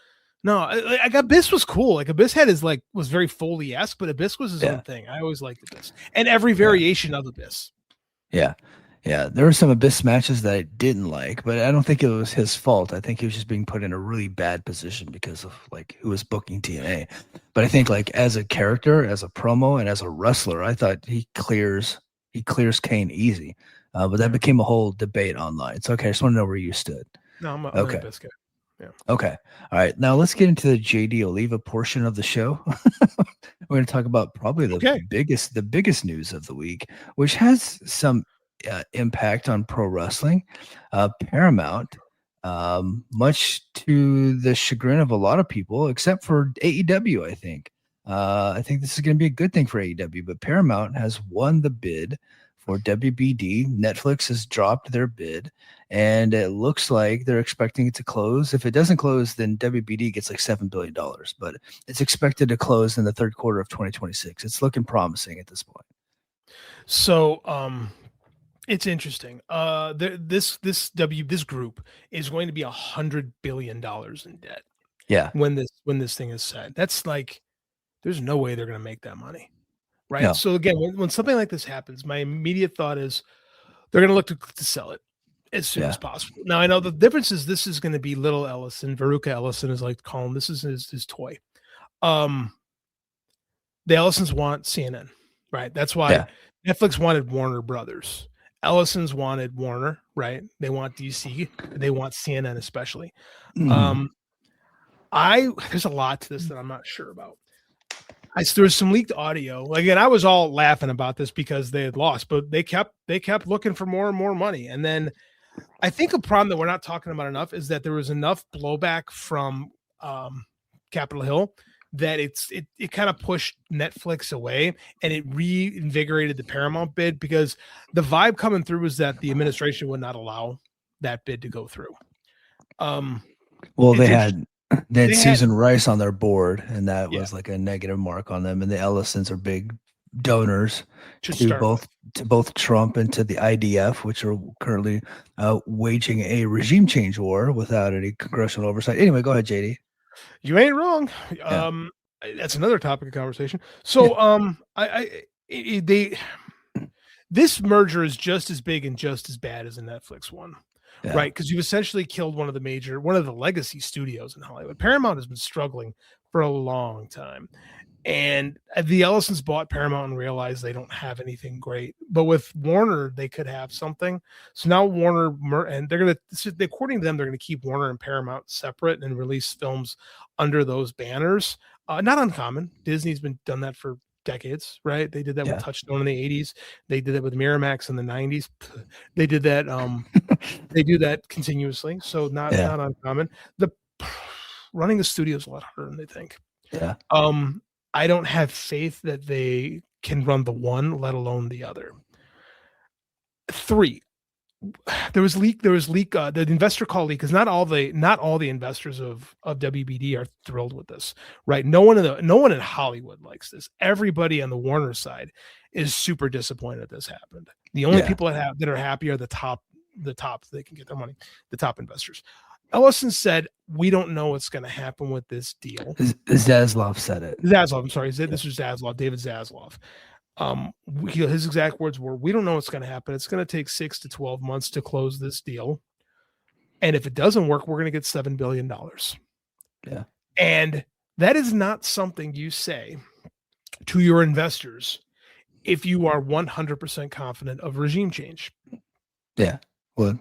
No, Abyss was cool. Abyss had his was very Foley-esque, but Abyss was his own thing. I always liked Abyss and every variation of Abyss. Yeah. Yeah, there were some Abyss matches that I didn't like, but I don't think it was his fault. I think he was just being put in a really bad position because of who was booking TNA. But I think as a character, as a promo, and as a wrestler, I thought he clears Kane easy. But that became a whole debate online. So I just want to know where you stood. No, I'm an Abyss guy. Yeah. Okay. All right. Now let's get into the JD Oliva portion of the show. We're going to talk about probably the biggest news of the week, which has some impact on pro wrestling. Paramount, much to the chagrin of a lot of people, except for AEW, I think this is going to be a good thing for AEW, but Paramount has won the bid for WBD. Netflix has dropped their bid, and it looks like they're expecting it to close. If it doesn't close, then WBD gets $7 billion, but it's expected to close in the third quarter of 2026. It's looking promising at this point. So, it's interesting. This group is going to be $100 billion in debt. Yeah. When this thing is said, that's there's no way they're going to make that money, right? No. So again, when something like this happens, my immediate thought is they're going to look to sell it as soon as possible. Now I know the difference is this is going to be Little Ellison. Veruca Ellison is call him. This is his toy. The Ellisons want CNN, right? That's why Netflix wanted Warner Brothers. Ellison's wanted Warner, right? They want DC. They want CNN especially. There's a lot to this that I'm not sure about. There was some leaked audio. Again, I was all laughing about this because they had lost, but they kept looking for more and more money. And then I think a problem that we're not talking about enough is that there was enough blowback from Capitol Hill that it kind of pushed Netflix away, and it reinvigorated the Paramount bid, because the vibe coming through was that the administration would not allow that bid to go through. Well, they had Susan Rice on their board, and that was a negative mark on them. And the Ellisons are big donors to both Trump and to the IDF, which are currently waging a regime change war without any congressional oversight. Anyway, go ahead, JD. You ain't wrong. That's another topic of conversation. So, this merger is just as big and just as bad as the Netflix one, right? Because you've essentially killed one of the legacy studios in Hollywood. Paramount has been struggling for a long time, and the Ellisons bought Paramount and realized they don't have anything great. But with Warner, they could have something. So now Warner, and according to them, they're going to keep Warner and Paramount separate and release films under those banners. Not uncommon. Disney's been done that for decades, right? They did that with Touchstone in the 80s. They did that with Miramax in the 90s. They did that. They do that continuously. So not uncommon. Running the studio is a lot harder than they think. Yeah. I don't have faith that they can run the one, let alone the other. 3, there was leak. The investor call leak, because not all the investors of WBD are thrilled with this, right? No one in Hollywood likes this. Everybody on the Warner side is super disappointed this happened. The only people that are happy are the top they can get their money, the top investors. Ellison said, "We don't know what's going to happen with this deal." Zaslav said it. Zaslav, I'm sorry. This was Zaslav, David Zaslav. His exact words were, "We don't know what's going to happen. It's going to take 6 to 12 months to close this deal. And if it doesn't work, we're going to get $7 billion. Yeah. And that is not something you say to your investors if you are 100% confident of regime change. Yeah. Well,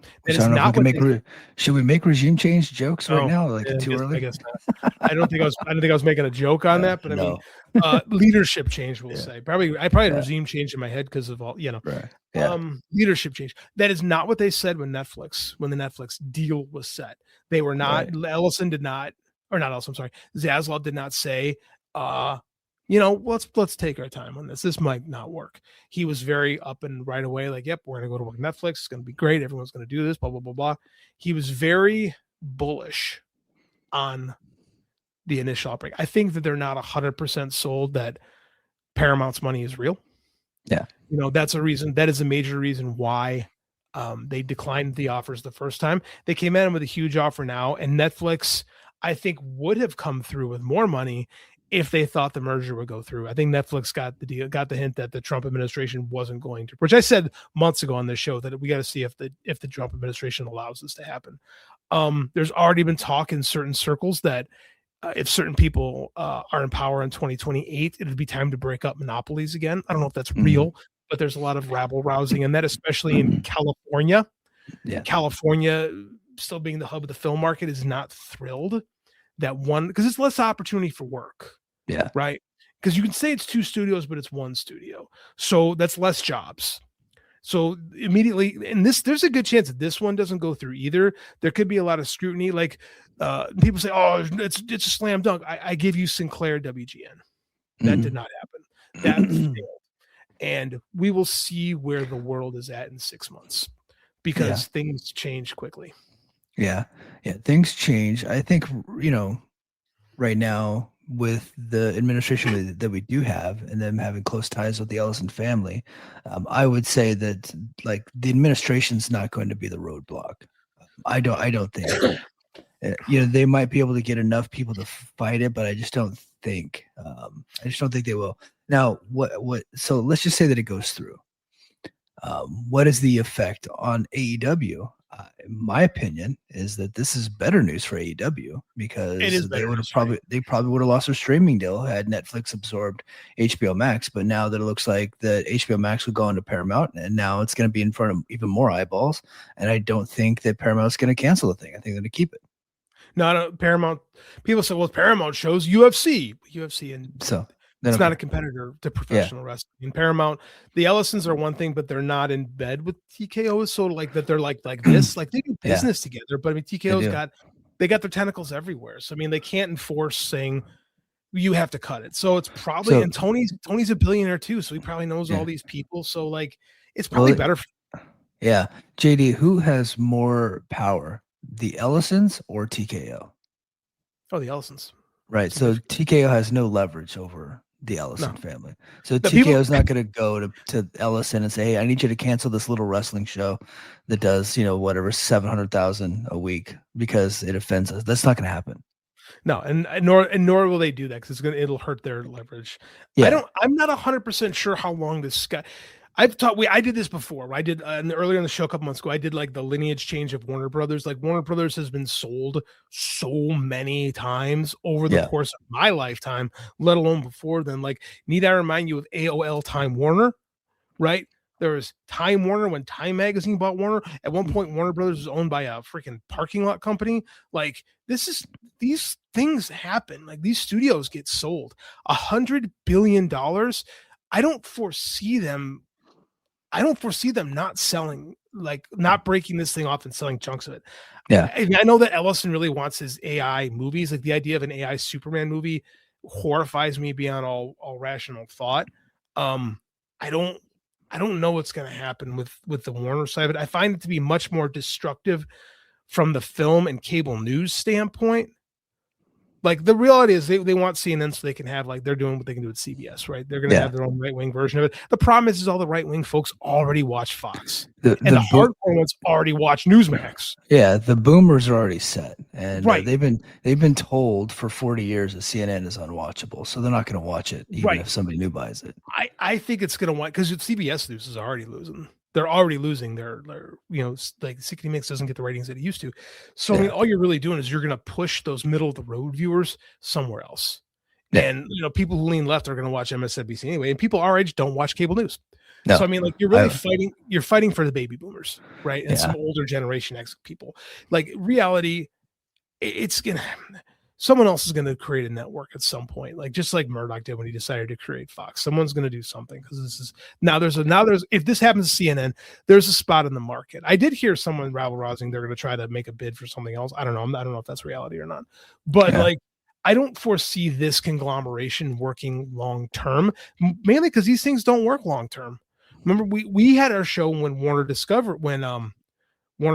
should we make regime change jokes right now? Like too early? I guess not. I don't think I was making a joke on that, but no. I mean, leadership change, we'll say. I probably had regime change in my head because of all, Right. Yeah. Leadership change. That is not what they said when the Netflix deal was set. They were not. Right. Ellison did not, or not Ellison. I'm sorry. Zaslav did not say, let's take our time on this. This might not work. He was very up and right away, like, yep, we're going to go to work Netflix. It's going to be great. Everyone's going to do this, blah, blah, blah, blah. He was very bullish on the initial outbreak. I think that they're not 100% sold that Paramount's money is real. Yeah. That's a reason. That is a major reason why they declined the offers the first time. They came at him with a huge offer now, and Netflix, I think, would have come through with more money if they thought the merger would go through. I think Netflix got the hint that the Trump administration wasn't going to, which I said months ago on this show, that we got to see if the Trump administration allows this to happen. There's already been talk in certain circles that if certain people are in power in 2028, it would be time to break up monopolies again. I don't know if that's real, but there's a lot of rabble rousing, and that especially in California. Yeah. California, still being the hub of the film market, is not thrilled that because it's less opportunity for work. Yeah. Right. Because you can say it's 2 studios, but it's 1 studio. So that's less jobs. So immediately, and there's a good chance that this one doesn't go through either. There could be a lot of scrutiny. Like people say, oh, it's a slam dunk. I give you Sinclair WGN. That did not happen. That failed. And we will see where the world is at in 6 months, because things change quickly. Yeah. Yeah. Things change. I think, right now, with the administration that we do have, and them having close ties with the Ellison family, I would say that, like, the administration's not going to be the roadblock. I don't think. They might be able to get enough people to fight it, but I just don't think. They will. Now, what? So let's just say that it goes through. What is the effect on AEW? My opinion is that this is better news for AEW, because they probably would have lost their streaming deal had Netflix absorbed HBO Max. But now that it looks like the HBO Max will go into Paramount, and now it's going to be in front of even more eyeballs. And I don't think that Paramount's going to cancel the thing. I think they're going to keep it. No, Paramount. People say, well, Paramount shows UFC, and so it's not a competitor to professional wrestling. In Paramount, the Ellisons are one thing, but they're not in bed with TKO. So like that, they're like this, like they do business together. But I mean, TKO's got their tentacles everywhere. So I mean, they can't enforce saying you have to cut it. So it's probably, and Tony's a billionaire too, so he probably knows all these people. So like, it's probably better. Yeah, JD, who has more power, the Ellisons or TKO? Oh, the Ellisons. Right. So TKO has no leverage over the Ellison family. So TKO is not going to go to Ellison and say, hey, I need you to cancel this little wrestling show that does, whatever, 700,000 a week because it offends us. That's not going to happen. No, and nor will they do that, because it'll hurt their leverage. Yeah. I'm not 100% sure how long this guy. I did this before. I did earlier in the show a couple months ago. I did like the lineage change of Warner Brothers. Like Warner Brothers has been sold so many times over the course of my lifetime, let alone before then. Like, need I remind you of AOL Time Warner, right? There was Time Warner when Time Magazine bought Warner. At one point, Warner Brothers was owned by a freaking parking lot company. Like, these things happen. Like, these studios get sold. $100 billion. I don't foresee them not selling, like not breaking this thing off and selling chunks of it. Yeah. I know that Ellison really wants his AI movies. Like the idea of an AI Superman movie horrifies me beyond all rational thought. I don't I don't know what's going to happen with the Warner side of it. I find it to be much more destructive from the film and cable news standpoint. Like the reality is they want CNN so they can have like they're doing what they can do with CBS, right? They're going to have their own right-wing version of it. The problem is all the right-wing folks already watch Fox. The hardcore ones already watch Newsmax. Yeah, the boomers are already set. And they've been told for 40 years that CNN is unwatchable. So they're not going to watch it even if somebody new buys it. I think it's going to want because CBS News is already losing. They're already losing their like 60 Minutes doesn't get the ratings that it used to. So I mean, all you're really doing is you're going to push those middle of the road viewers somewhere else. Yeah. And people who lean left are going to watch MSNBC anyway. And people our age don't watch cable news. No. So I mean, like you're really fighting for the baby boomers, right? And some older Generation X people. Like reality, it's gonna someone else is going to create a network at some point, like just like Murdoch did when he decided to create Fox. Someone's going to do something because this is now if this happens to CNN, there's a spot in the market. I did hear someone rabble-rousing they're going to try to make a bid for something else. I don't know. I don't know if that's reality or not, but like I don't foresee this conglomeration working long term, mainly because these things don't work long term. Remember, we had our show when Warner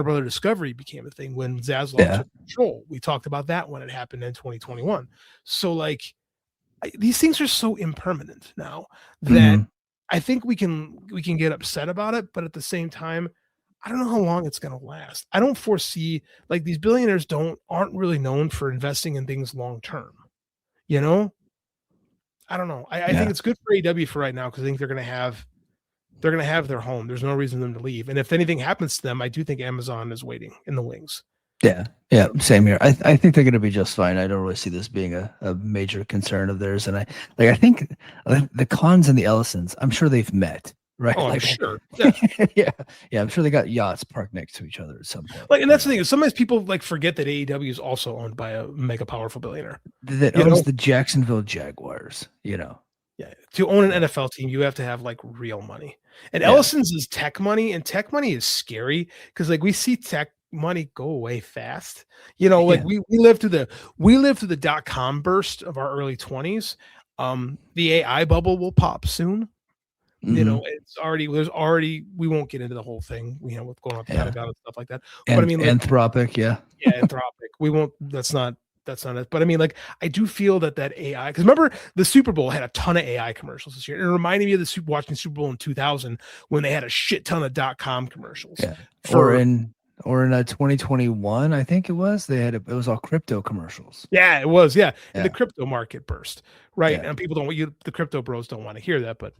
Brother Discovery became a thing when Zaslav took control. We talked about that when it happened in 2021. So like these things are so impermanent now that I think we can get upset about it, but at the same time, I don't know how long it's going to last. I don't foresee like these billionaires aren't really known for investing in things long term. I don't know. I think it's good for AEW for right now because I think they're going to have their home. There's no reason for them to leave. And if anything happens to them, I do think Amazon is waiting in the wings. Yeah. Same here. I think they're going to be just fine. I don't really see this being a major concern of theirs. And I think the Khans and the Ellisons, I'm sure they've met, right? Oh, I'm sure. Yeah. I'm sure they got yachts parked next to each other at some point. Like, and that's the thing. Sometimes people like forget that AEW is also owned by a mega powerful billionaire that owns the Jacksonville Jaguars. Yeah, to own an NFL team, you have to have like real money. And Ellison's is tech money, and tech money is scary because like we see tech money go away fast. We lived through the .com burst of our early 20s. The AI bubble will pop soon. It's already we won't get into the whole thing, with going on the Pentagon and stuff like that. But I mean, like, Anthropic, Anthropic. We won't. That's not it. But I mean, like, I do feel that AI, because remember the Super Bowl had a ton of AI commercials this year. It reminded me of watching Super Bowl in 2000 when they had a shit ton of .com commercials. Yeah. Or in 2021, I think it was, it was all crypto commercials. Yeah, it was. Yeah. And the crypto market burst, right? And people the crypto bros don't want to hear that, but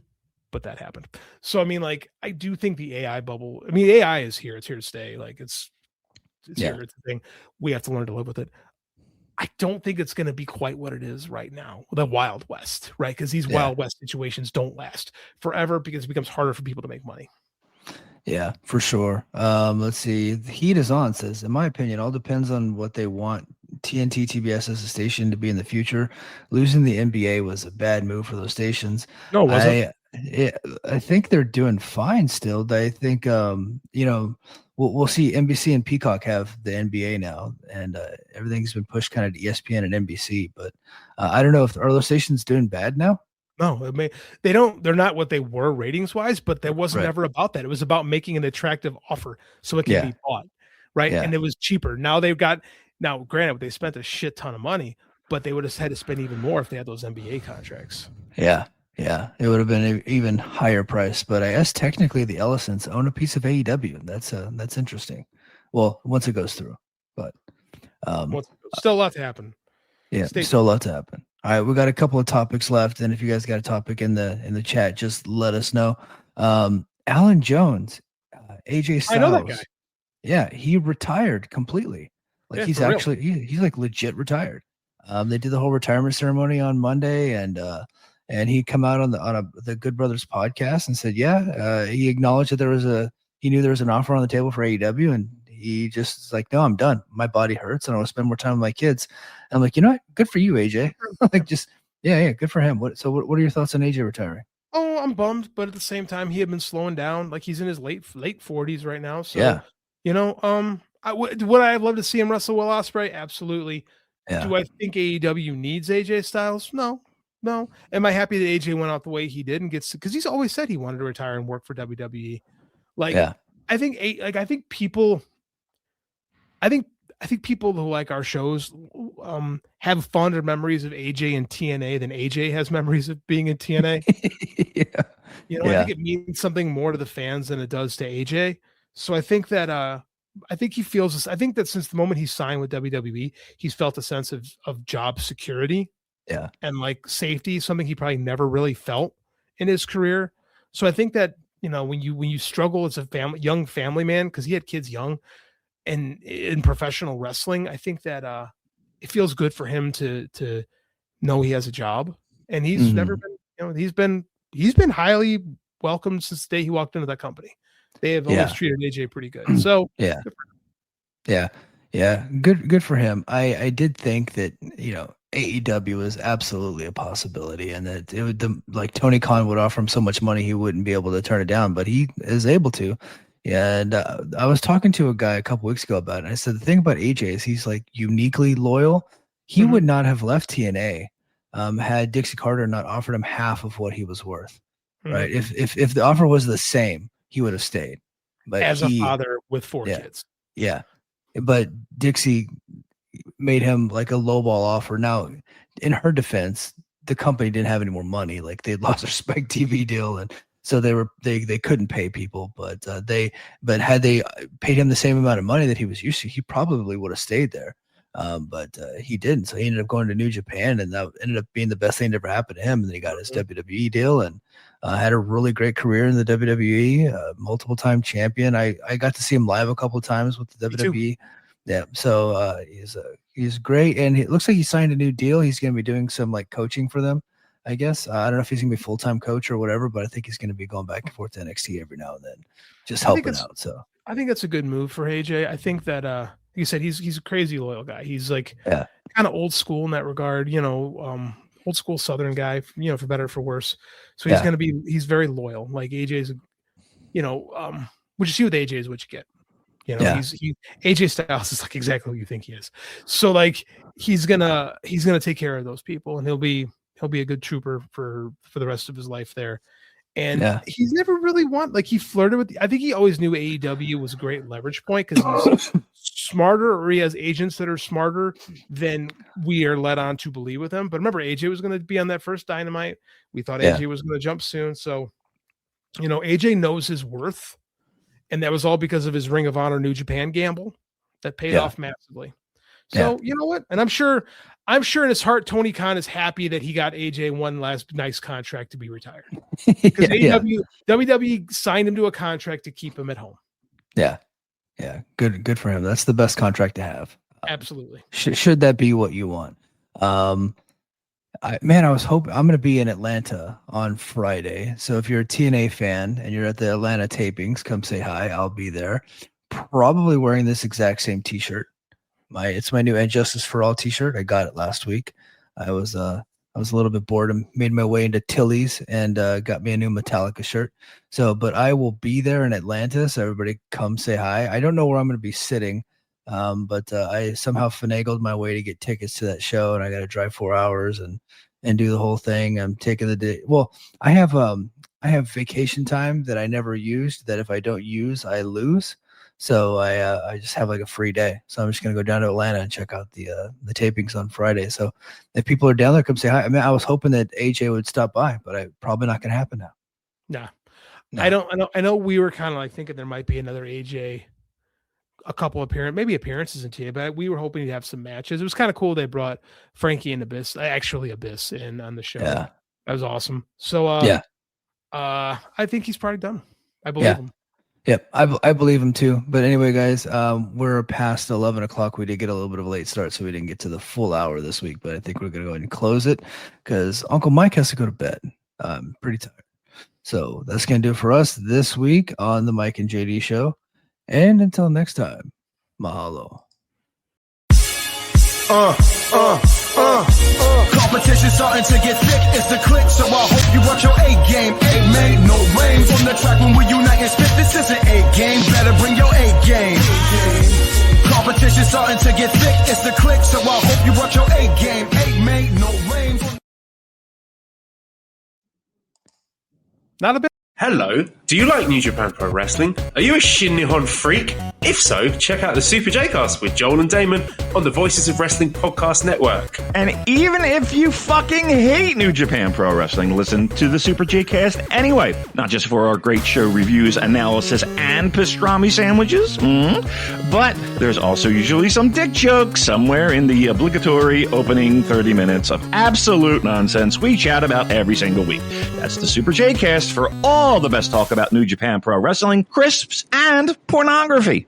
that happened. So, I mean, like, I do think the AI bubble, I mean, AI is here. It's here to stay. Like it's here. It's a thing. We have to learn to live with it. I don't think it's going to be quite what it is right now, the Wild West, right? Because these Wild West situations don't last forever because it becomes harder for people to make money. Yeah, for sure. Let's see. The Heat is on says, in my opinion, all depends on what they want TNT, TBS as a station to be in the future. Losing the NBA was a bad move for those stations. No, it wasn't. I think they're doing fine still. I think, we'll see NBC and Peacock have the NBA now, and everything's been pushed kind of to ESPN and NBC. But I don't know are those stations doing bad now? No, I mean, they're not what they were ratings wise, but that wasn't ever about that. It was about making an attractive offer so it can be bought, right? Yeah. And it was cheaper. Now granted, they spent a shit ton of money, but they would have had to spend even more if they had those NBA contracts. Yeah, it would have been an even higher price. But I guess technically the Ellisons own a piece of AEW. That's interesting. Well, once it goes through, but still a lot to happen. Yeah, still a lot to happen. All right, we got a couple of topics left, and if you guys got a topic in the chat, just let us know. Alan Jones, AJ Styles. I know that guy. Yeah, he retired completely. Like he's actually he's like legit retired. They did the whole retirement ceremony on Monday, and he come out on the Good Brothers podcast and said, he acknowledged that he knew there was an offer on the table for AEW, and he just is like, no, I'm done. My body hurts, and I want to spend more time with my kids. And I'm like, you know what? Good for you, AJ. Like, just good for him. What are your thoughts on AJ retiring? Oh, I'm bummed, but at the same time, he had been slowing down. Like he's in his late 40s right now. So would I love to see him wrestle Will Ospreay? Absolutely. Yeah. Do I think AEW needs AJ Styles? No. No. Am I happy that AJ went out the way he did and gets, because he's always said he wanted to retire and work for WWE. I think people who like our shows have fonder memories of AJ in TNA than AJ has memories of being in TNA. I think it means something more to the fans than it does to AJ. So I think that I think that since the moment he signed with WWE, he's felt a sense of job security, and like safety, something he probably never really felt in his career. So I think that when you struggle as a young family man, because he had kids young, and in professional wrestling, I think that it feels good for him to know he has a job, and he's never been he's been highly welcomed since the day he walked into that company. They have always treated AJ pretty good. So good for him. I did think that AEW is absolutely a possibility, and that it would like Tony Khan would offer him so much money he wouldn't be able to turn it down, but he is able to. And I was talking to a guy a couple weeks ago about it. And I said the thing about AJ is he's like uniquely loyal. He would not have left TNA had Dixie Carter not offered him half of what he was worth. Right? If the offer was the same, he would have stayed. But as a father with 4 kids. Yeah. But Dixie made him like a lowball offer. Now, in her defense, the company didn't have any more money. Like they'd lost their Spike TV deal, and so they couldn't pay people. But had they paid him the same amount of money that he was used to, he probably would have stayed there. But he didn't. So he ended up going to New Japan, and that ended up being the best thing that ever happened to him. And then he got his WWE deal and had a really great career in the WWE, multiple time champion. I got to see him live a couple of times with the WWE. Yeah. So he's great. And it looks like he signed a new deal. He's going to be doing some like coaching for them, I guess. I don't know if he's going to be full-time coach or whatever, but I think he's going to be going back and forth to NXT every now and then, just helping out. So I think that's a good move for AJ. I think that, like you said, he's a crazy loyal guy. He's like kind of old school in that regard, old school Southern guy, for better or for worse. So he's very loyal. Like AJ's, what you see with AJ is what you get. AJ Styles is like exactly who you think he is. So like he's gonna take care of those people, and he'll be a good trooper for the rest of his life there. And he's never really he flirted with. I think he always knew AEW was a great leverage point because he's smarter, or he has agents that are smarter than we are led on to believe with him. But remember, AJ was going to be on that first Dynamite. We thought AJ was going to jump soon. So, AJ knows his worth, and that was all because of his Ring of Honor New Japan gamble that paid off massively. So you know what? And I'm sure in his heart, Tony Khan is happy that he got AJ one last nice contract to be retired. Because WWE signed him to a contract to keep him at home. Yeah. Yeah. Good for him. That's the best contract to have. Absolutely. Should that be what you want? I was hoping I'm going to be in Atlanta on Friday. So if you're a TNA fan and you're at the Atlanta tapings, come say hi. I'll be there. Probably wearing this exact same t-shirt. It's my new Injustice for All t-shirt. I got it last week. I was a little bit bored and made my way into Tilly's and got me a new Metallica shirt. But I will be there in Atlanta, so everybody come say hi. I don't know where I'm going to be sitting, but I somehow finagled my way to get tickets to that show, and I got to drive 4 hours and do the whole thing. I'm taking the day. Well, I have vacation time that I never used. That if I don't use, I lose. So I just have like a free day. So I'm just going to go down to Atlanta and check out the tapings on Friday. So if people are down there, come say hi. I was hoping that AJ would stop by, but probably not going to happen now. Nah. No. I know we were kind of like thinking there might be another AJ, a couple appearances in TA, but we were hoping to have some matches. It was kind of cool. They brought Frankie and Abyss in on the show. Yeah. That was awesome. So I think he's probably done. I believe him. Yep, I believe him too. But anyway, guys, we're past 11 o'clock. We did get a little bit of a late start, so we didn't get to the full hour this week. But I think we're going to go ahead and close it because Uncle Mike has to go to bed. I'm pretty tired. So that's going to do it for us this week on the Mike and JD Show. And until next time, mahalo. Competition starting to get thick, it's the click, so I hope you watch your A game. Made no rain from the track when we unite and spit. This is an A game, better bring your A game. Competition starting to get thick, it's the click, so I hope you watch your A game. Made no rain from Not a bit. Hello, do you like New Japan Pro Wrestling? Are you a Shin Nihon freak? If so, check out the Super J-Cast with Joel and Damon on the Voices of Wrestling Podcast Network. And even if you fucking hate New Japan Pro Wrestling, listen to the Super J-Cast anyway. Not just for our great show reviews, analysis, and pastrami sandwiches, but there's also usually some dick jokes somewhere in the obligatory opening 30 minutes of absolute nonsense we chat about every single week. That's the Super J-Cast for all the best talk about New Japan Pro Wrestling, crisps, and pornography.